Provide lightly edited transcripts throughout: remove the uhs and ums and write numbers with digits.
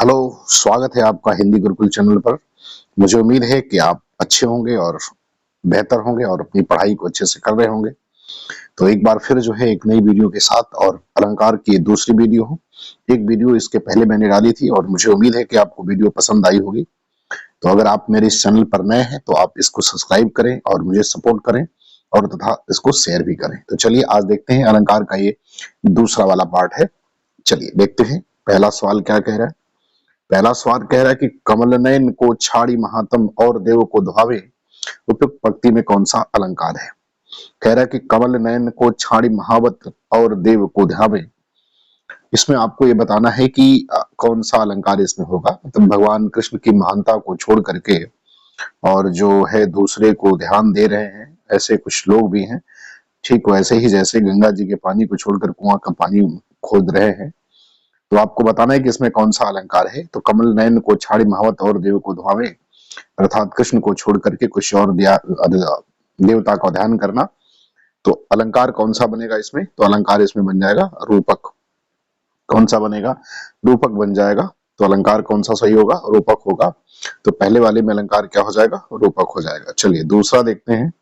Hello, स्वागत है आपका हिंदी गुरुकुल चैनल पर। मुझे उम्मीद है कि आप अच्छे होंगे और बेहतर होंगे और अपनी पढ़ाई को अच्छे से कर रहे होंगे। तो एक बार फिर जो है एक नई वीडियो के साथ, और अलंकार की दूसरी वीडियो हो। एक वीडियो इसके पहले मैंने डाली थी और मुझे उम्मीद है कि आपको वीडियो पसंद आई होगी। तो अगर आप मेरे इस चैनल पर नए हैं तो आप इसको सब्सक्राइब करें और मुझे सपोर्ट करें, और तथा इसको शेयर भी करें। तो चलिए आज देखते हैं अलंकार का ये दूसरा वाला पार्ट है। चलिए देखते हैं पहला सवाल क्या कह रहा है। पहला सवाल कह रहा है कि कमल नयन को छाड़ी महात्म और देव को दुहावे, उपयुक्त पंक्ति में कौन सा अलंकार है। कह रहा है कि कमल नयन को छाड़ी महावत और देव को ध्यावे। इसमें आपको ये बताना है कि कौन सा अलंकार इसमें होगा। मतलब भगवान कृष्ण की महानता को छोड़ करके और जो है दूसरे को ध्यान दे रहे हैं, ऐसे कुछ लोग भी हैं। ठीक वैसे ही जैसे गंगा जी के पानी को छोड़कर कुआं का पानी खोद रहे हैं। तो आपको बताना है कि इसमें कौन सा अलंकार है। तो कमल नयन को छाड़ी महावत और देव को धुआवे, अर्थात कृष्ण को छोड़ करके कुछ और देवता का ध्यान करना। तो अलंकार कौन सा बनेगा इसमें। तो अलंकार इसमें बन जाएगा रूपक। कौन सा बनेगा, रूपक बन जाएगा। तो अलंकार कौन सा सही होगा, रूपक होगा। तो पहले वाले में अलंकार क्या हो जाएगा, रूपक हो जाएगा। चलिए दूसरा देखते हैं।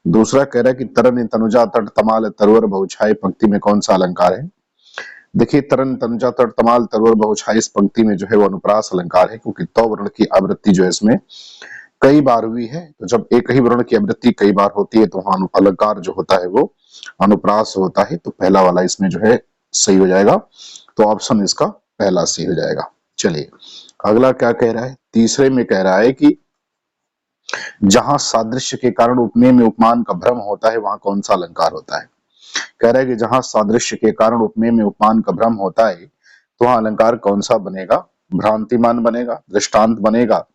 दूसरा कह रहा है कि तरन तनुजा तट तमाल तरवर बहुछाई, पंक्ति में कौन सा अलंकार है। देखिए तरन तनुजा तट तमाल तरवर बहुछाई, इस पंक्ति में जो है वो अनुप्रास अलंकार है, क्योंकि तो वर्ण की आवृत्ति जो है इसमें कई बार हुई है। तो जब एक ही वर्ण की आवृत्ति कई बार होती है तो वहां अलंकार जो होता है वो अनुप्रास होता है। तो पहला वाला इसमें जो है सही हो जाएगा। तो ऑप्शन इसका पहला सही हो जाएगा। चलिए अगला क्या कह रहा है। तीसरे में कह रहा है कि जहां सादृश्य के कारण उपमेय में उपमान का भ्रम होता है वहां कौन सा अलंकार होता है। कह रहा है कि जहां सादृश्य के कारण उपमेय में उपमान का भ्रम होता है तो वहां अलंकार कौन सा बनेगा। भ्रांतिमान बनेगा, दृष्टांत बनेगा,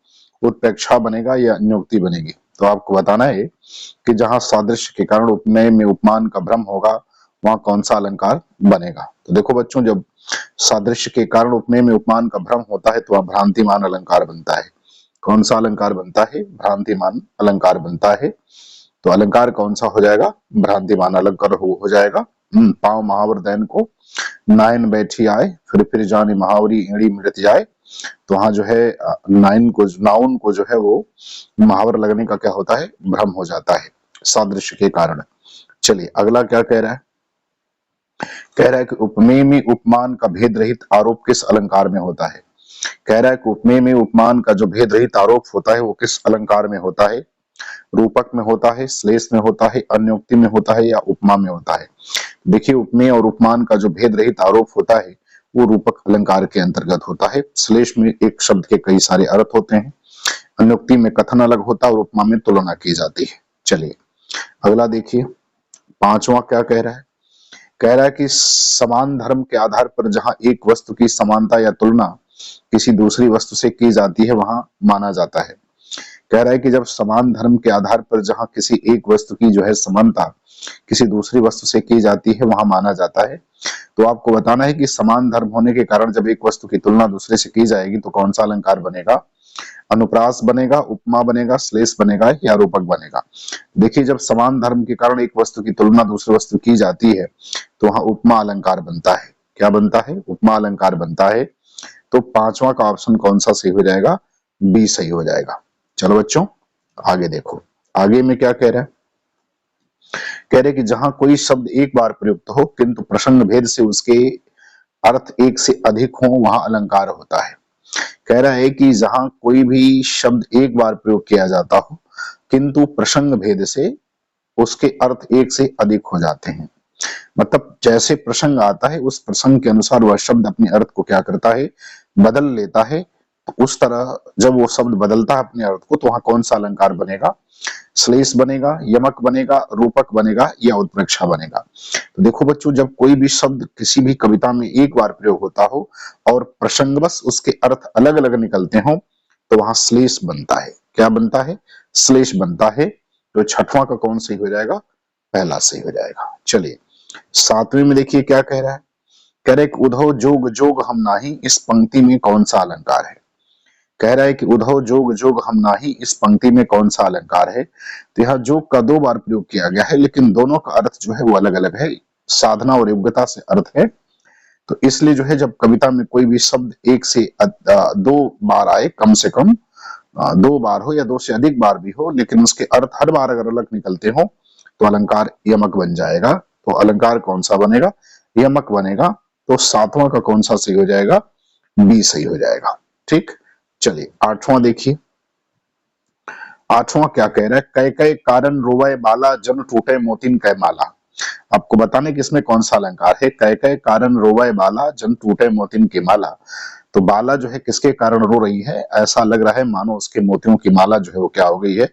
उत्प्रेक्षा बनेगा या अन्योक्ति बनेगी। तो आपको बताना है कि जहां सादृश्य के कारण उपमेय में उपमान का भ्रम होगा वहां कौन सा अलंकार बनेगा। तो देखो बच्चों, जब सादृश्य के कारण उपमेय में उपमान का भ्रम होता है तो वह भ्रांतिमान अलंकार बनता है। कौन सा अलंकार बनता है, भ्रांतिमान अलंकार बनता है। तो अलंकार कौन सा हो जाएगा, भ्रांतिमान अलंकार हो जाएगा। पांव महावर दैन को नायन बैठी आए, फिर जाने महावरी ईड़ी मिट जाए। तो वहां जो है नाउन को जो है वो महावर लगने का क्या होता है, भ्रम हो जाता है सादृश्य के कारण। चलिए अगला क्या कह रहा है। कह रहा है कि उपमेय में उपमान का भेद रहित आरोप किस अलंकार में होता है। कह रहा है कि उपमेय में उपमान का जो भेद रहित आरोप होता है वो किस अलंकार में होता है। रूपक में होता है, श्लेष में होता है, अन्योक्ति में होता है या उपमा में होता है। देखिए उपमेय और उपमान का जो भेद रहित आरोप होता है वो रूपक अलंकार के अंतर्गत होता है। श्लेष में एक शब्द के कई सारे अर्थ होते हैं, अन्योक्ति में कथन अलग होता है और उपमा में तुलना की जाती है। चलिए अगला देखिए, पांचवा क्या कह रहा है। कह रहा है कि समान धर्म के आधार पर जहां एक वस्तु की समानता या तुलना किसी दूसरी वस्तु से की जाती है वहां माना जाता है। कह रहा है कि जब समान धर्म के आधार पर जहां किसी एक वस्तु की जो है समानता किसी दूसरी वस्तु से की जाती है वहां माना जाता है। तो आपको बताना है कि समान धर्म होने के कारण जब एक वस्तु की तुलना दूसरे से की जाएगी तो कौन सा अलंकार बनेगा, अनुप्रास बनेगा, उपमा बनेगा, श्लेष बनेगा या रूपक बनेगा। देखिए जब समान धर्म के कारण एक वस्तु की तुलना दूसरी वस्तु की जाती है तो वहां उपमा अलंकार बनता है। क्या बनता है, उपमा अलंकार बनता है। तो पांचवा का ऑप्शन कौन सा सही हो जाएगा, बी सही हो जाएगा। चलो बच्चों आगे देखो, आगे में क्या कह रहा है। कह रहे कि जहां कोई शब्द एक बार प्रयुक्त हो किंतु प्रसंग भेद से उसके अर्थ एक से अधिक हो वहां अलंकार होता है। कह रहा है कि जहां कोई भी शब्द एक बार प्रयोग किया जाता हो किंतु प्रसंग भेद से उसके अर्थ एक से अधिक हो जाते हैं। मतलब जैसे प्रसंग आता है उस प्रसंग के अनुसार वह शब्द अपने अर्थ को क्या करता है, बदल लेता है। तो उस तरह जब वो शब्द बदलता है अपने अर्थ को तो वहां कौन सा अलंकार बनेगा, श्लेष बनेगा, यमक बनेगा, रूपक बनेगा या उत्प्रेक्षा बनेगा। तो देखो बच्चों, जब कोई भी शब्द किसी भी कविता में एक बार प्रयोग होता हो और प्रसंगवश उसके अर्थ अलग अलग निकलते हो तो वहां श्लेष बनता है। क्या बनता है, श्लेष बनता है। तो छठवां का कौन सही हो जाएगा, पहला सही हो जाएगा। चलिए सातवें में देखिए क्या कह रहा है। कह रहे कि उधव जोग जोग हम नाही, इस पंक्ति में कौन सा अलंकार है। कह रहा है कि उधव जोग जोग हम नाही, इस पंक्ति में कौन सा अलंकार है। तो यह जोग का दो बार प्रयोग किया गया है लेकिन दोनों का अर्थ जो है वो अलग अलग है, साधना और योग्यता से अर्थ है। तो इसलिए जो है जब कविता में कोई भी शब्द एक से दो बार आए, कम से कम दो बार हो या दो से अधिक बार भी हो, लेकिन उसके अर्थ हर बार अगर अलग निकलते हो तो अलंकार यमक बन जाएगा। तो अलंकार कौन सा बनेगा? यमक बनेगा। तो सातवां का कौन सा सही हो जाएगा? बी सही हो जाएगा। ठीक, चलिए आठवां देखिए। आठवां क्या कह रहा है? कै कै कारण रोवै बाला, जन टूटे मोतिन कै माला। आपको बताने कि इसमें कौन सा अलंकार है। कै कै कारण रोवै बाला, जन टूटे मोतिन की माला। तो बाला जो है किसके कारण रो रही है? ऐसा लग रहा है मानो उसके मोतियों की माला जो है वो क्या हो गई है?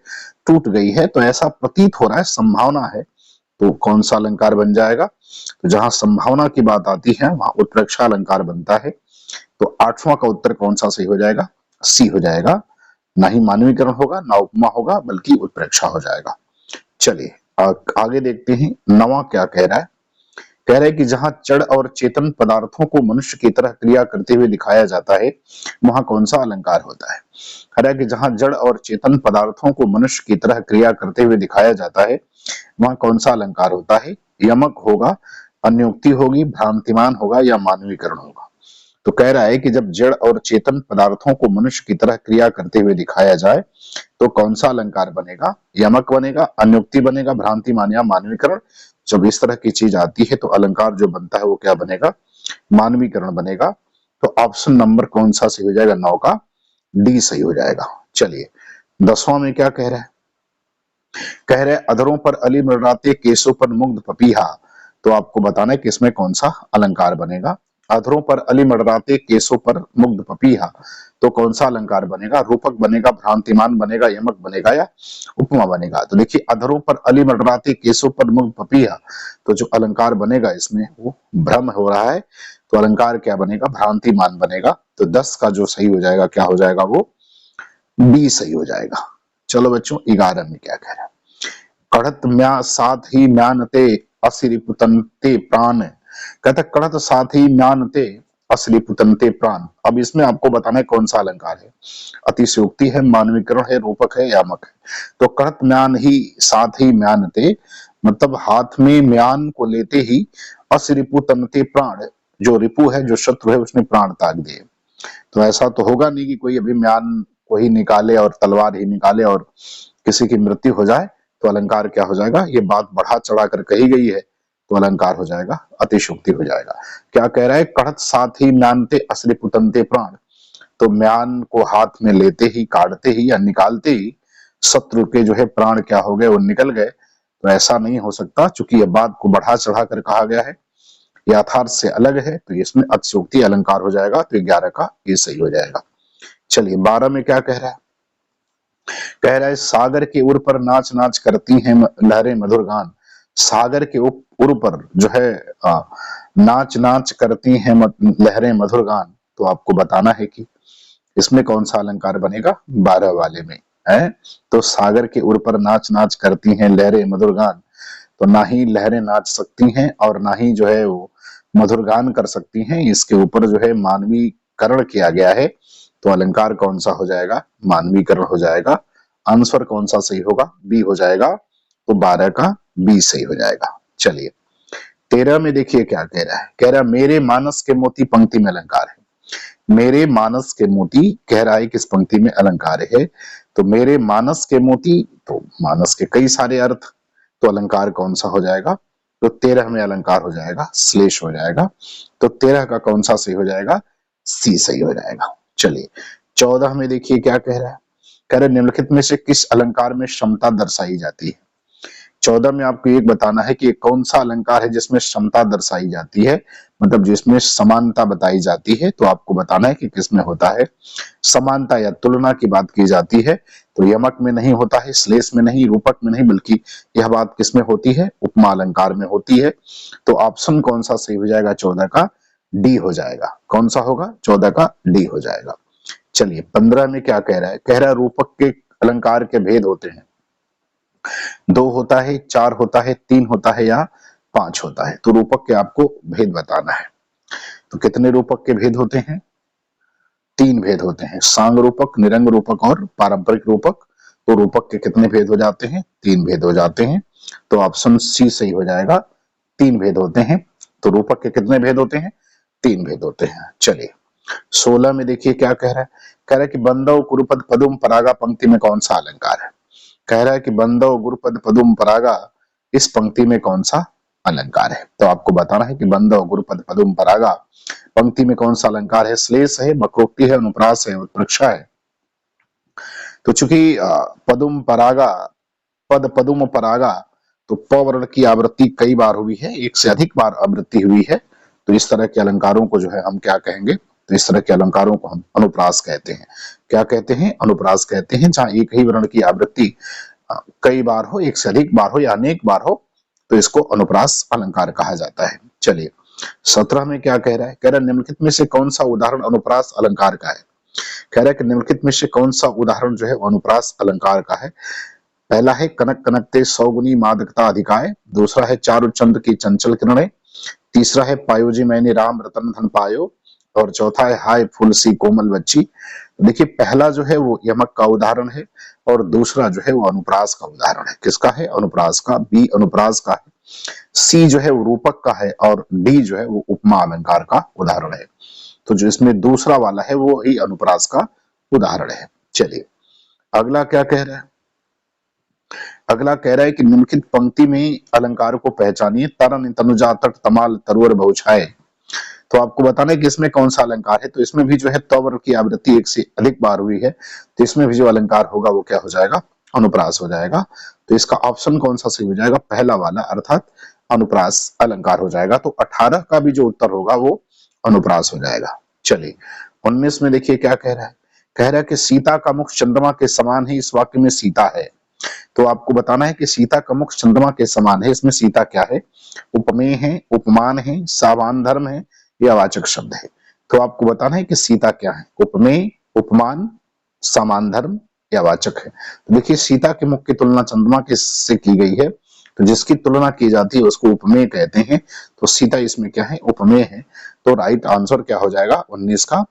टूट गई है। तो ऐसा प्रतीत हो रहा है, संभावना है। तो कौन सा अलंकार बन जाएगा? तो जहां संभावना की बात आती है वहां उत्प्रेक्षा अलंकार बनता है। तो आठवां का उत्तर कौन सा सही हो जाएगा? सी हो जाएगा। ना ही मानवीकरण होगा, ना उपमा होगा, बल्कि उत्प्रेक्षा हो जाएगा। चलिए आगे देखते हैं। नवा क्या कह रहा है? कह रहे हैं कि जहां जड़ और चेतन पदार्थों को मनुष्य की तरह क्रिया करते हुए दिखाया जाता है वहां कौन सा अलंकार होता है? कह रहा है कि जहां जड़ और चेतन पदार्थों को मनुष्य की तरह क्रिया करते हुए दिखाया जाता है वहां कौन सा अलंकार होता है? यमक होगा, अन्योक्ति होगी, भ्रांतिमान होगा, या मानवीकरण होगा? तो कह रहा है कि जब जड़ और चेतन पदार्थों को मनुष्य की तरह क्रिया करते हुए दिखाया जाए तो कौन सा अलंकार बनेगा? यमक बनेगा, अन्योक्ति बनेगा, भ्रांतिमान या मानवीकरण? जब इस तरह की चीज आती है तो अलंकार जो बनता है वो क्या बनेगा? मानवीकरण बनेगा। तो ऑप्शन नंबर कौन सा सही हो जाएगा? 9 का डी सही हो जाएगा। चलिए 10वां में क्या कह रहा है? कह रहे अधरों पर अली मर्राते, केसों पर मुग्ध पपीहा। तो आपको बताना है कि इसमें कौन सा अलंकार बनेगा? अधरों पर अली मर्राते, केसों पर मुग्ध पपीहा। तो कौन सा अलंकार बनेगा? रूपक बनेगा, भ्रांतिमान बनेगा, यमक बनेगा, या उपमा बनेगा? तो देखिए अधरों पर अली मर्राते, केसों पर मुग्ध पपीहा। तो जो अलंकार बनेगा इसमें वो भ्रम हो रहा है। तो अलंकार क्या बनेगा? भ्रांतिमान बनेगा। तो 10 का जो सही हो जाएगा क्या हो जाएगा? वो बी सही हो जाएगा। चलो बच्चों 11 में क्या कह रहा है? कढ़त म्या साथ ही म्यानते, असि पुतनते प्राण। कहता कढ़त साथ ही म्यानते, असि पुतनते प्राण। अब इसमें आपको बताना है कौन सा अलंकार है। अतिशयोक्ति है, मानवीकरण है, रूपक है, यामक है? तो कढ़त म्यान ही साथ ही म्यानते, मतलब हाथ में म्यान को लेते ही असि रिपु तनते प्राण, जो रिपु है, जो शत्रु है, उसने प्राण त्याग दिए। तो ऐसा तो होगा नहीं कि कोई अभी म्यान को ही निकाले और तलवार ही निकाले और किसी की मृत्यु हो जाए। तो अलंकार क्या हो जाएगा? ये बात बढ़ा चढ़ा कर कही गई है तो अलंकार हो जाएगा, अतिशयोक्ति हो जाएगा। क्या कह रहा है? कढ़त साथ ही म्यानते, असली पुतनते प्राण। तो म्यान को हाथ में लेते ही, काटते ही या निकालते ही शत्रु के जो है प्राण क्या हो गए? वो निकल गए। तो ऐसा नहीं हो सकता, चूंकि यह बात को बढ़ा चढ़ा कर कहा गया है, यथार्थ से अलग है। तो इसमें अतिशयोक्ति अलंकार हो जाएगा। तो 11 का ये सही हो जाएगा। चलिए 12 में क्या कह रहा है? कह रहा है सागर के उर पर नाच नाच करती हैं लहरें मधुर गान। सागर के उर पर जो है नाच नाच करती हैं लहरें मधुर गान। तो आपको बताना है कि इसमें कौन सा अलंकार बनेगा? 12 वाले में है। तो सागर के उर पर नाच नाच करती हैं लहरें मधुर गान। तो ना ही लहरें नाच सकती हैं और ना ही जो है वो मधुर गान कर सकती हैं। इसके ऊपर जो है मानवीकरण किया गया है। तो अलंकार कौन सा हो जाएगा? मानवीकरण हो जाएगा। आंसर कौन सा सही होगा? बी हो जाएगा। तो 12 का बी सही हो जाएगा। चलिए 13 में देखिए क्या कह रहा है? कह रहा है मेरे मानस के मोती पंक्ति में अलंकार है। मेरे मानस के मोती कह रहा है किस पंक्ति में अलंकार है? तो मेरे मानस के मोती, तो मानस के कई सारे अर्थ। तो अलंकार कौन सा हो जाएगा? तो 13 में अलंकार हो जाएगा, श्लेष हो जाएगा। तो 13 का कौन सा सही हो जाएगा? सी सही हो जाएगा। चलिए 14 में देखिए क्या कह रहा है? कह रहे निम्नलिखित में से किस अलंकार में क्षमता दर्शाई जाती है? 14 में आपको एक बताना है कि कौन सा अलंकार है जिसमें क्षमता दर्शाई जाती है, मतलब जिसमें समानता बताई जाती है। तो आपको बताना है कि किसमें होता है समानता या तुलना की बात की जाती है। तो यमक में नहीं होता है, श्लेष में नहीं, रूपक में नहीं, बल्कि यह बात किसमें होती है? उपमा अलंकार में होती है। तो ऑप्शन कौन सा सही हो जाएगा? 14 का डी हो जाएगा। कौन सा होगा? 14 का डी हो जाएगा। चलिए 15 में क्या कह रहा है? कह रहा है रूपक के अलंकार के भेद होते हैं। 2 होता है, 4 होता है, 3 होता है, या 5 होता है। तो रूपक के आपको भेद बताना है। तो कितने रूपक के भेद होते हैं? 3 भेद होते हैं, सांग रूपक, निरंग रूपक और पारंपरिक रूपक। तो रूपक के कितने भेद हो जाते हैं? 3 भेद हो जाते हैं। तो ऑप्शन सी सही हो जाएगा। 3 भेद होते हैं। तो रूपक के कितने भेद होते हैं? तीन भेद होते हैं। चलिए 16 में देखिए क्या कह रहा है, कह रहा है कि बंधव गुरुपद पदुम परागा पंक्ति में कौन सा अलंकार है। कह रहा है कि बंधव गुरुपद पदुम परागा इस पंक्ति में कौन सा अलंकार है। तो आपको बताना है कि बंधव गुरुपद पदुम परागा पंक्ति में कौन सा अलंकार है। श्लेष है, वक्रोक्ति है, अनुप्रास है, उत्प्रेक्षा है। तो चूंकि पदुम परागा, पद पदुम परागा, तो प वर्ण की आवृत्ति कई बार हुई है, एक से अधिक बार आवृत्ति हुई है। तो इस तरह के अलंकारों को जो है हम क्या कहेंगे, तो इस तरह के अलंकारों को हम अनुप्रास कहते हैं। क्या कहते हैं, अनुप्रास कहते हैं। जहां एक ही वर्ण की आवृत्ति कई बार हो, एक से अधिक बार हो या अनेक बार हो, तो इसको अनुप्रास अलंकार कहा जाता है। चलिए 17 में क्या कह रहा है, कह रहा है निम्नलिखित में से कौन सा उदाहरण अनुप्रास अलंकार का है। कह रहा है कि निम्नलिखित में से कौन सा उदाहरण जो है अनुप्रास अलंकार का है। पहला है कनक कनकते सौगुनी मादकता अधिकाय, दूसरा है चारु चंद्र की चंचल किरणें, तीसरा है पायो जी मैंने राम रतन धन पायो, और चौथा है हाय फूल सी कोमल बच्ची। देखिए पहला जो है वो यमक का उदाहरण है और दूसरा जो है वो अनुप्रास का उदाहरण है। किसका है, अनुप्रास का। बी अनुप्रास का है, सी जो है वो रूपक का है, और डी जो है वो उपमा अलंकार का उदाहरण है। तो जो इसमें दूसरा वाला है वो ही अनुप्रास का उदाहरण है। चलिए अगला क्या कह रहा है, अगला कह रहा है कि निम्नलिखित पंक्ति में अलंकार को पहचानिए। तरन तनुजा तट तमाल तरुवर बहुछाए। तो आपको बताना है कि इसमें कौन सा अलंकार है। तो इसमें भी जो है तवर की आवृत्ति एक से अधिक बार हुई है, तो इसमें भी जो अलंकार होगा वो क्या हो जाएगा, अनुप्रास हो जाएगा। तो इसका ऑप्शन कौन सा सही हो जाएगा, पहला वाला, अर्थात अनुप्रास अलंकार हो जाएगा। तो 18 का भी जो उत्तर होगा वो अनुप्रास हो जाएगा। चलिए 19 में देखिए क्या कह रहा है, कह रहा है कि सीता का मुख चंद्रमा के समान है, इस वाक्य में सीता है। तो आपको बताना है कि सीता का मुख चंद्रमा के समान है, इसमें सीता क्या है, उपमेय है, उपमान है, सावान धर्म है या वाचक शब्द है। तो आपको बताना है कि सीता क्या है, उपमेय, उपमान, समान धर्म या वाचक है। तो देखिए सीता के मुख की तुलना चंद्रमा के से की गई है, तो जिसकी तुलना की जाती है उसको उपमेय कहते हैं। तो सीता इसमें क्या है, उपमेय है। तो राइट आंसर क्या हो जाएगा, 19 का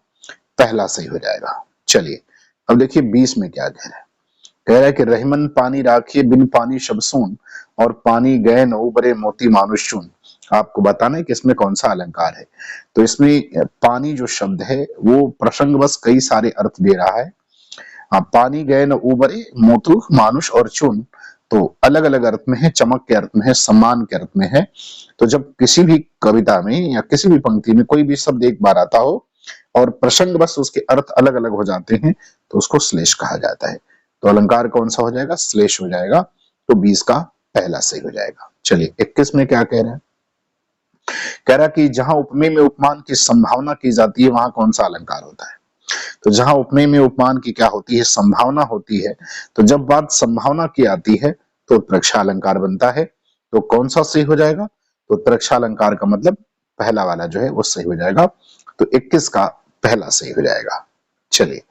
पहला सही हो जाएगा। चलिए अब देखिए 20 में क्या कह रहा है, कह रहा है कि रहीमन पानी राखिए बिन पानी शबसून, और पानी गए न उबरे मोती मानुष्यून। आपको बताना है कि इसमें कौन सा अलंकार है। तो इसमें पानी जो शब्द है वो प्रसंगवश कई सारे अर्थ दे रहा है। पानी गए न उबरे मोतु मानुष और चून, तो अलग अलग अर्थ में है, चमक के अर्थ में है, सम्मान के अर्थ में है। तो जब किसी भी कविता में या किसी भी पंक्ति में कोई भी शब्द एक बार आता हो और प्रसंग बस उसके अर्थ अलग अलग हो जाते हैं, तो उसको श्लेष कहा जाता है। तो अलंकार कौन सा हो जाएगा, श्लेष हो जाएगा। तो 20 का पहला सही हो जाएगा। चलिए 21 में क्या कह रहे हैं, कह रहा कि जहां उपमेय में उपमान की संभावना की जाती है वहां कौन सा अलंकार होता है। तो जहां उपमेय में उपमान की क्या होती है, संभावना होती है। तो जब बात संभावना की आती है तो उत्प्रेक्षा अलंकार बनता है। तो कौन सा सही हो जाएगा, तो उत्प्रेक्षा अलंकार का मतलब पहला वाला जो है वो सही हो जाएगा। तो 21 का पहला सही हो जाएगा। चलिए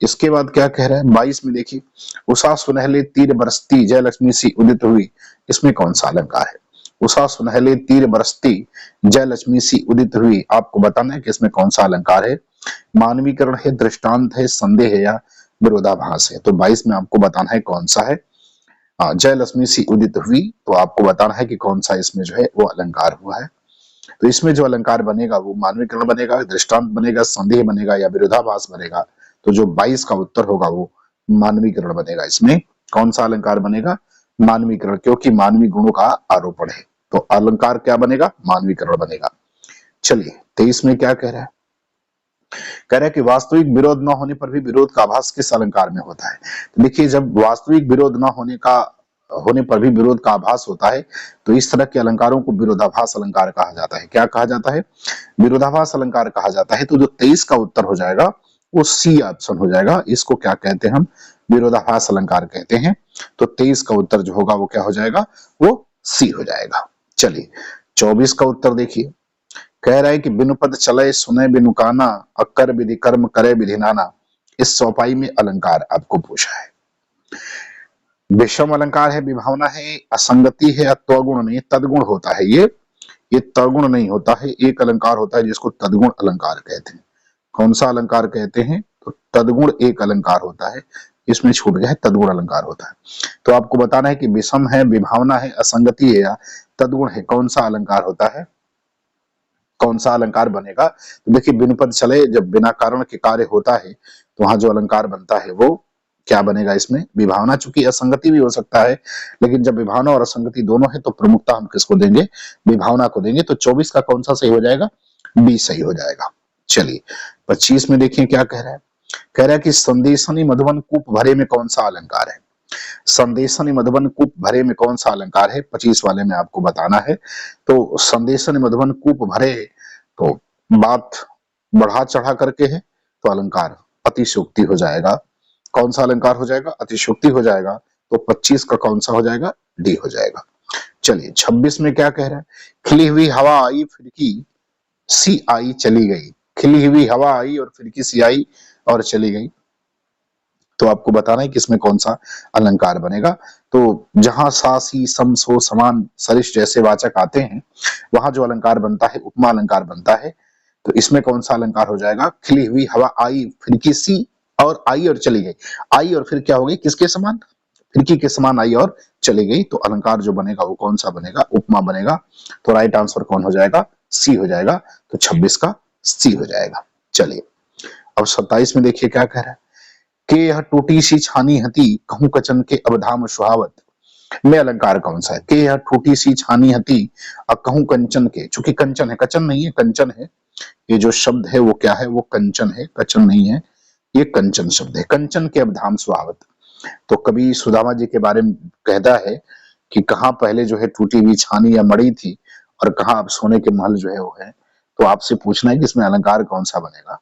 इसके बाद क्या कह रहा है, 22 में देखिए, उषा सुनहले तीर बरसती जय लक्ष्मी सी उदित हुई, इसमें कौन सा अलंकार है। उषा सुनहले तीर बरसती जय लक्ष्मी सी उदित हुई, आपको बताना है कि इसमें कौन सा अलंकार है। मानवीकरण है, दृष्टांत है, संदेह है या विरोधाभास है। तो 22 में आपको बताना है कौन सा है। जय लक्ष्मी सी उदित हुई, तो आपको बताना है कि कौन सा इसमें जो है वो अलंकार हुआ है। तो इसमें जो अलंकार बनेगा वो मानवीकरण बनेगा, दृष्टांत बनेगा, संदेह बनेगा या विरोधाभास बनेगा। तो जो 22 का उत्तर होगा वो मानवीकरण बनेगा। इसमें कौन सा अलंकार बनेगा, मानवीकरण, क्योंकि मानवीय गुणों का आरोपण है। तो अलंकार क्या बनेगा, मानवीकरण बनेगा। चलिए 23 में क्या कह रहा है, कह रहा है कि वास्तविक विरोध न होने पर भी विरोध का आभास किस अलंकार में होता है। तो देखिए जब वास्तविक विरोध न होने पर भी विरोध का आभास होता है, तो इस तरह के अलंकारों को विरोधाभास अलंकार कहा जाता है। क्या कहा जाता है, विरोधाभास अलंकार कहा जाता है। तो जो 23 का उत्तर हो जाएगा वो सी ऑप्शन हो जाएगा। इसको क्या कहते हैं हम, विरोधाभास अलंकार कहते हैं। तो 23 का उत्तर जो होगा वो क्या हो जाएगा, वो सी हो जाएगा। चलिए 24 का उत्तर देखिए, कह रहा है कि बिनु पद चले सुने बिनु काना, अक्कर विधि कर्म करे विधि नाना। इस चौपाई में अलंकार आपको पूछा है। विषम अलंकार है, विभावना है, असंगति है, त्वगुण नहीं, तदगुण होता है। ये तगुण नहीं होता है। एक अलंकार होता है जिसको तदगुण अलंकार कहते हैं। कौन सा अलंकार कहते हैं, तो तदगुण एक अलंकार होता है। इसमें छूट गया है, तदगुण अलंकार होता है। तो आपको बताना है कि विषम है, विभावना है, असंगति है या तदगुण है, कौन सा अलंकार होता है। कौन सा अलंकार बनेगा। तो देखिए बिन पद चले, जब बिना कारण के कार्य होता है तो वहां जो अलंकार बनता है वो क्या बनेगा इसमें, विभावना। चूंकि असंगति भी हो सकता है, लेकिन जब विभावना और असंगति दोनों है तो प्रमुखता हम किसको देंगे, विभावना को देंगे। तो 24 का कौन सा सही हो जाएगा, बी सही हो जाएगा। चलिए 25 में देखिए क्या कह रहा है, कह रहा है कि संदेशनी मधुबन कूप भरे में कौन सा अलंकार है। संदेशनी मधुबन कूप भरे में कौन सा अलंकार है, 25 वाले में आपको बताना है। तो संदेशनी मधुबन कूप भरे, तो बात बढ़ा चढ़ा करके है, तो अलंकार अतिशयोक्ति हो जाएगा। कौन सा अलंकार हो जाएगा, अतिशयोक्ति हो जाएगा। तो 25 का कौन सा हो जाएगा, डी हो जाएगा। चलिए 26 में क्या कह रहा है, खिली हुई हवा आई फिरकी सी आई चली गई। खिली हुई हवा आई और फिरकी सी आई और चली गई। तो आपको बताना है कि इसमें कौन सा अलंकार बनेगा। तो जहां सा सी सम सो समान सरिश जैसे वाचक आते हैं, वहां जो अलंकार बनता है उपमा अलंकार बनता है। तो इसमें कौन सा अलंकार हो जाएगा, खिली हुई हवा आई फिरकी सी और आई और चली गई। आई और फिर क्या हो गई, किसके समान, फिरकी के समान आई और चली गई। तो अलंकार जो बनेगा वो कौन सा बनेगा, उपमा बनेगा। तो राइट आंसर कौन हो जाएगा, सी हो जाएगा। तो 26 का सी हो जाएगा। चलिए अब 27 में देखिए क्या कह रहा है, के यह टूटी सी छानी हती कहूं कचन के अवधाम सुहावत में अलंकार कौन सा है। के यह टूटी सी छानी हती और कहूं कंचन के, चूंकि कंचन है, कचन नहीं है, कंचन है। ये जो शब्द है वो क्या है, वो कंचन है, कचन नहीं है, ये कंचन शब्द है। कंचन के अवधाम सुहावत। तो कभी सुदामा जी के बारे में कहता है कि कहाँ पहले जो है टूटी हुई छानी या मड़ी थी और कहाँ अब सोने के महल जो है वो है। तो आपसे पूछना है कि इसमें अलंकार कौन सा बनेगा।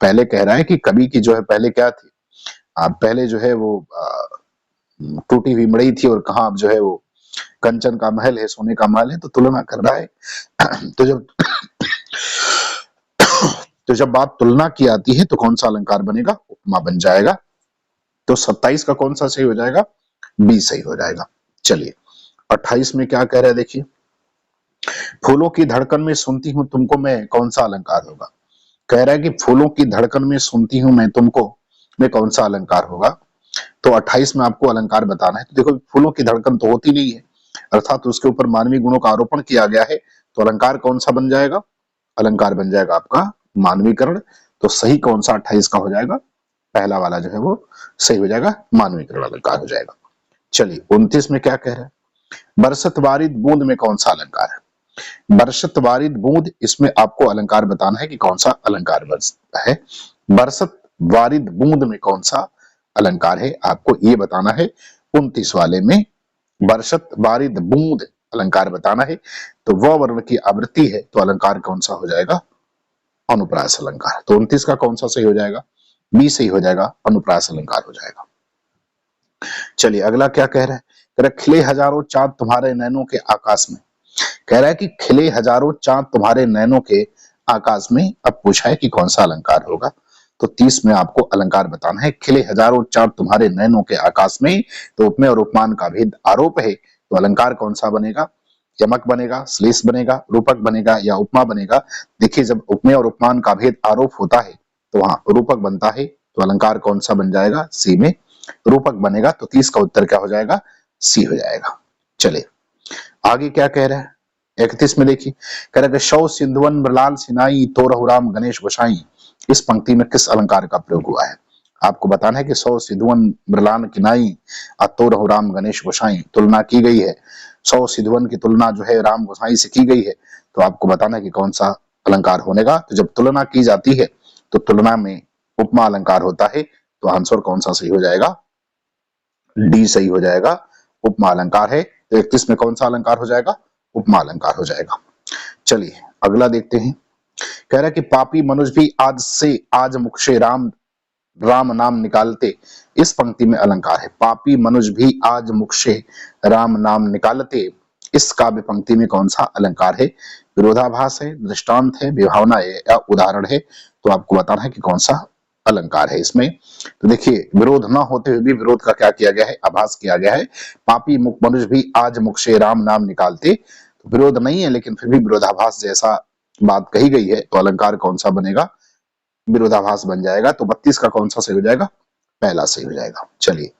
पहले कह रहा है कि कभी की जो है पहले क्या थी, पहले जो है वो टूटी हुई मड़ई थी और कहाँ अब जो है वो कंचन का महल है, सोने का महल है। तो तुलना कर रहा है। तो जब बात तुलना की आती है तो कौन सा अलंकार बनेगा, उपमा बन जाएगा। तो 27 का कौन सा सही हो जाएगा, बी सही हो जाएगा। चलिए 28 में क्या कह रहा है देखिए, फूलों की धड़कन में सुनती हूँ तुमको मैं कौन सा अलंकार होगा। कह रहा है कि फूलों की धड़कन में सुनती हूं मैं तुमको में कौन सा अलंकार होगा। तो 28 में आपको अलंकार बताना है। तो देखो फूलों की धड़कन तो होती नहीं है, अर्थात उसके ऊपर मानवीय गुणों का आरोपण किया गया है। तो अलंकार कौन सा बन जाएगा, अलंकार बन जाएगा आपका मानवीकरण। तो सही कौन सा 28 का हो जाएगा, पहला वाला जो है वो सही हो जाएगा, मानवीकरण अलंकार हो जाएगा। चलिए 29 में क्या कह रहा है, बरसत बारिद बूंद में कौन सा अलंकार है। बरसत बारिद बूंद, इसमें आपको अलंकार बताना है कि कौन सा अलंकार है। बरसत बारिद बूंद में कौन सा अलंकार है, आपको ये बताना है। 29 वाले में बरसत बारिद बूंद अलंकार बताना है। तो वह वर्ण की आवृत्ति है, तो अलंकार कौन सा हो जाएगा, अनुप्रास अलंकार। तो 29 का कौन सा सही हो जाएगा, बी सही हो जाएगा, अनुप्रास अलंकार हो जाएगा। चलिए अगला क्या कह रहा है, कह रहा है खिले हजारों चांद तुम्हारे नैनों के आकाश में। कह रहा है कि खिले हजारों चांद तुम्हारे नैनों के आकाश में। अब पूछा है कि कौन सा अलंकार होगा। तो 30 में आपको अलंकार बताना है, खिले हजारों चांद तुम्हारे नैनों के आकाश में। तो उपमेय और उपमान का भेद आरोप है। तो अलंकार कौन सा बनेगा, यमक बनेगा, श्लेष बनेगा, रूपक बनेगा या उपमा बनेगा। देखिए जब उपमेय और उपमान का भेद आरोप होता है तो वहां रूपक बनता है। तो अलंकार कौन सा बन जाएगा, सी में रूपक बनेगा। तो 30 का उत्तर क्या हो जाएगा, सी हो जाएगा। चलिए आगे क्या कह रहा है, 31 में देखिए, कह रहा है शौ सिंधुवन मृलाल सिनाई तो रघुराम गणेश गोसाई। इस पंक्ति में किस अलंकार का प्रयोग हुआ है। आपको बताना है कि सौ सिधुवन मृलान किनाई तो रघुराम गणेश गोसाई, तुलना की गई है। सौ सिधुवन की तुलना जो है राम गोसाई से की गई है। तो आपको बताना है कि कौन सा अलंकार होने का। तो जब तुलना की जाती है तो तुलना में उपमा अलंकार होता है। तो आंसर कौन सा सही हो जाएगा, डी सही हो जाएगा, उपमा अलंकार है। तो 31 में कौन सा अलंकार हो जाएगा, उपमा अलंकार हो जाएगा। चलिए अगला देखते हैं, कह रहा है कि पापी मनुष्य भी आज से आज मुख से राम राम नाम निकालते। इस पंक्ति में अलंकार है, पापी मनुष्य भी आज मुख से राम नाम निकालते। इस काव्य पंक्ति में कौन सा अलंकार है, विरोधाभास है, दृष्टांत है, विभावना है या उदाहरण है। तो आपको बताना है कि कौन सा अलंकार है इसमें। तो देखिए विरोध न होते हुए भी विरोध का क्या किया गया है, आभास किया गया है। पापी मुख मनुष्य भी आज मुख से राम नाम निकालते। तो विरोध नहीं है लेकिन फिर भी विरोधाभास जैसा बात कही गई है। तो अलंकार कौन सा बनेगा, विरोधाभास बन जाएगा। तो 32 का कौन सा सही हो जाएगा, पहला सही हो जाएगा। चलिए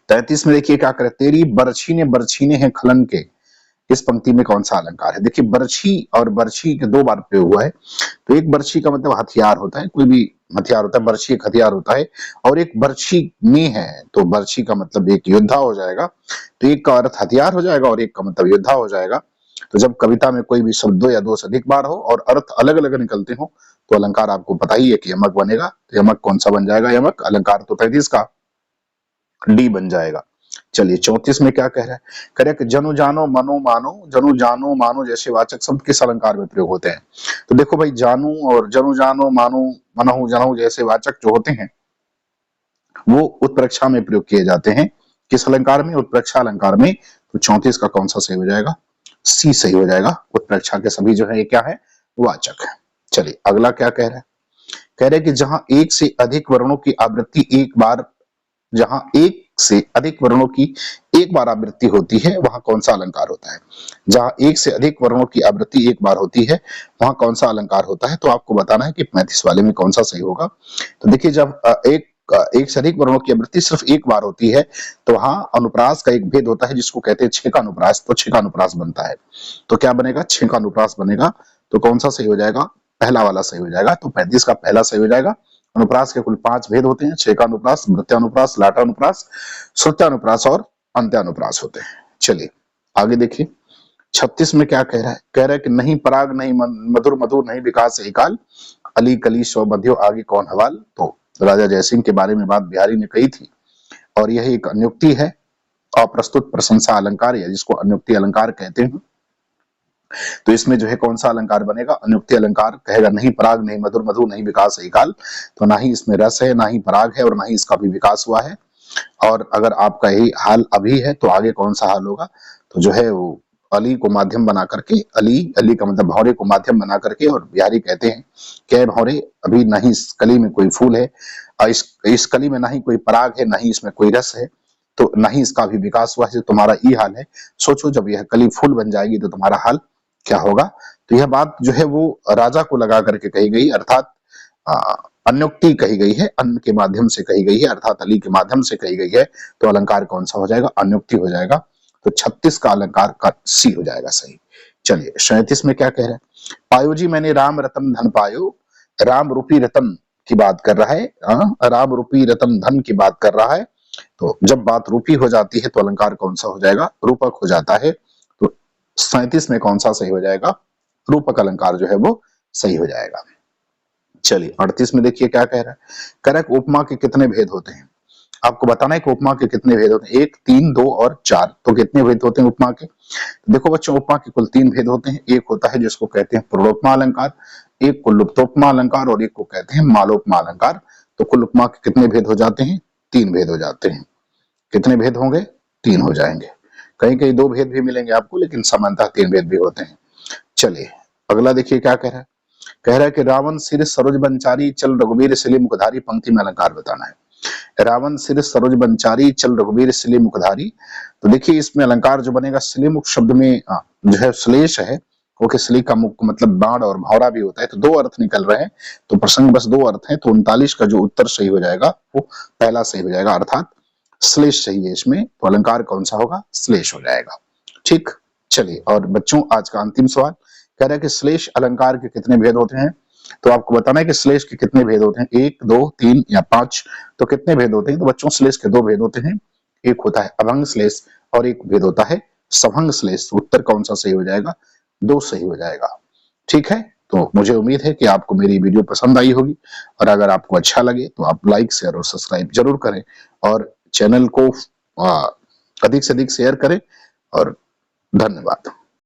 33 में देखिए क्या करे, तेरी बरछीने बरछीने हैं खलन के इस पंक्ति में कौन सा अलंकार है? देखिए बर्छी और बर्छी के 2 बार प्रयोग हुआ है। तो एक बर्छी का मतलब हथियार होता है, कोई भी हथियार होता है, बर्छी एक हथियार होता है, और एक बर्छी में है तो बर्छी का मतलब एक योद्धा हो जाएगा। तो एक का अर्थ हथियार हो जाएगा और एक का मतलब योद्धा हो जाएगा। तो जब कविता में कोई भी शब्द 2 या 2 से अधिक बार हो और अर्थ अलग अलग निकलते हो तो अलंकार आपको पता ही है कि यमक बनेगा। तो यमक कौन सा बन जाएगा? यमक अलंकार तो 35 का डी बन जाएगा। चलिए 34 में क्या कह रहा है? कह रहा है कि जनु जानो मनो मानो, जनु जानो मानो जैसे वाचक शब्द किस अलंकार में प्रयोग होते हैं? तो देखो भाई, जानू और जनु जानो मानो मनहु जनहु जैसे वाचक जो होते हैं वो उत्प्रेक्षा में प्रयोग किए जाते हैं। किस अलंकार में? उत्प्रेक्षा अलंकार में। तो 34 का कौन सा सही हो जाएगा? सी सही हो जाएगा। उत्प्रेक्षा के सभी जो है ये क्या है? वाचक है। चलिए अगला क्या कह रहा है? कह रहे हैं कि जहां एक से अधिक वर्णों की आवृत्ति एक बार, जहां एक से अधिक वर्णों की एक बार आवृत्ति होती है वहां कौन सा अलंकार होता है? जहां एक से अधिक वर्णों की आवृत्ति एक बार होती है वहां कौन सा अलंकार होता है? तो आपको बताना है कि 35 वाले में कौन सा सही होगा। तो देखिए जब एक से अधिक वर्णों की आवृत्ति सिर्फ एक बार होती है तो वहां अनुप्रास का एक भेद होता है जिसको कहते हैं छेका अनुप्रास। तो छेका अनुप्रास बनता है। तो क्या बनेगा? छेका अनुप्रास बनेगा। तो कौन सा सही हो जाएगा? पहला वाला सही हो जाएगा। तो 35 का पहला सही हो जाएगा। अनुप्रास के कुल 5 भेद होते हैं, छेकानुप्रास, वृत्यानुप्रास, लाटानुप्रास, श्रुत्यानुप्रास और अंत्यानुप्रास होते हैं। चलिए आगे देखिए 36 में क्या कह रहा है? कह रहा है कि नहीं पराग नहीं मधुर मधुर नहीं विकास एकाल, अली कली सौ बंध्यो आगे कौन हवाल। तो राजा जयसिंह के बारे में बात बिहारी ने कही थी और यह एक अनुक्ति है, अप्रस्तुत प्रशंसा अलंकार है जिसको अनुक्ति अलंकार कहते हैं। तो इसमें जो है कौन सा अलंकार बनेगा? अनुक्ति अलंकार। कहेगा नहीं पराग नहीं मधुर मधुर नहीं विकास एकाल, तो ना ही इसमें रस है, ना ही पराग है और ना ही इसका भी विकास हुआ है। और अगर आपका यही हाल अभी है तो आगे कौन सा हाल होगा? तो जो है वो अली को माध्यम बना करके, अली का मतलब भौरे को माध्यम बना करके, और बिहारी कहते हैं कि भौरे अभी नहीं इस कली में कोई फूल है, इस कली में ना ही कोई पराग है, ना ही इसमें कोई रस है, तो ना ही इसका भी विकास हुआ है, तुम्हारा ये हाल है। सोचो जब यह कली फूल बन जाएगी तो तुम्हारा हाल क्या होगा। तो यह बात जो है वो राजा को लगा करके कही गई, अर्थात अनुक्ति कही गई है, अन्न के माध्यम से कही गई है, अर्थात अली के माध्यम से कही गई है। तो अलंकार कौन सा हो जाएगा? अनुक्ति हो जाएगा। तो 36 का अलंकार का सी हो जाएगा सही। चलिए 37 में क्या कह रहे हैं? पायो जी मैंने राम रतन धन पायो, राम रूपी रतन की बात कर रहा है, राम रूपी रतन धन की बात कर रहा है। तो जब बात रूपी हो जाती है तो अलंकार कौन सा हो जाएगा? रूपक हो जाता है। 37 में कौन सा सही हो जाएगा? रूपक अलंकार जो है वो सही हो जाएगा। चलिए 38 में देखिए क्या कह रहा है? कह रहा है उपमा के कितने भेद होते हैं? आपको बताना है कि उपमा के कितने भेद होते हैं। 1, 3, 2 और 4। तो कितने भेद होते हैं उपमा के? देखो बच्चों उपमा के कुल 3 भेद होते हैं। एक होता है जिसको कहते हैं पूर्णोपमा अलंकार, एक को लुप्तोपमा अलंकार और एक को कहते हैं मालोपमा अलंकार। तो कुल उपमा के कितने भेद हो जाते हैं? 3 भेद हो जाते हैं। कितने भेद होंगे? 3 हो जाएंगे। कहीं कहीं 2 भेद भी मिलेंगे आपको, लेकिन सामान्यतः 3 भेद भी होते हैं। चलिए अगला देखिए क्या कह रहा है? कह रहा है कि रावण सिर सरोज बंचारी चल रघुवीर सिली मुखधारी। पंक्ति में अलंकार बताना है। रावण सिर सरोज बंचारी चल रघुवीर सिली मुखधारी। तो देखिए इसमें अलंकार जो बनेगा, सिली मुख शब्द में जो है श्लेष है, वो सिली का मुख मतलब बाण और भौरा भी होता है। तो 2 अर्थ निकल रहे हैं, तो प्रसंग बस 2 अर्थ हैं। तो 39 का जो उत्तर सही हो जाएगा वो पहला सही हो जाएगा, अर्थात श्लेष चाहिए इसमें। तो अलंकार कौन सा होगा? श्लेष हो जाएगा। ठीक। चलिए और बच्चों आज का अंतिम सवाल कह रहा है कि श्लेष अलंकार के कितने भेद होते हैं? तो आपको बताना है कि श्लेष के कितने भेद होते हैं, 1, 2, 3 या 5। तो कितने भेद होते हैं? तो बच्चों श्लेष के 2 भेद होते हैं। एक होता है अभंग श्लेष और एक भेद होता है सभंग श्लेष। उत्तर कौन सा सही हो जाएगा? 2 सही हो जाएगा। ठीक है। तो मुझे उम्मीद है कि आपको मेरी वीडियो पसंद आई होगी, और अगर आपको अच्छा लगे तो आप लाइक शेयर और सब्सक्राइब जरूर करें और चैनल को अधिक से अधिक शेयर करें। और धन्यवाद।